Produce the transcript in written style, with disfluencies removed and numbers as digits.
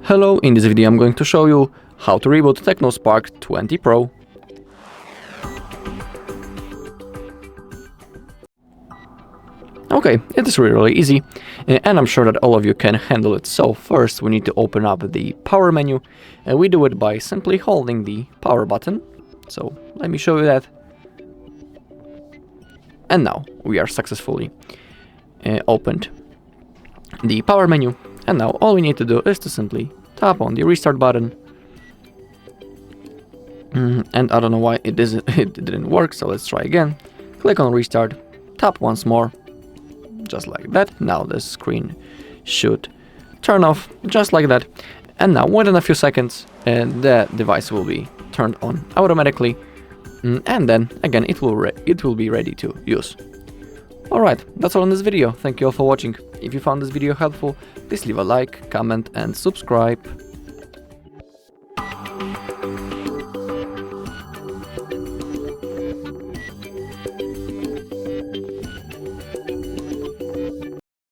Hello, in this video I'm going to show you how to reboot TECNO Spark 20 Pro. Okay, it is really easy, and I'm sure that all of you can handle it. So first we need to open up the power menu, and we do it by simply holding the power button. So let me show you that. And now we are successfully opened the power menu, and now all we need to do is to simply tap on the restart button. And I don't know why it didn't work, so let's try again. Click on restart, tap once more, just like that. Now the screen should turn off, just like that. And now within a few seconds, the device will be turned on automatically. And then again, it will be ready to use. Alright, that's all in this video. Thank you all for watching. If you found this video helpful, please leave a like, comment and subscribe.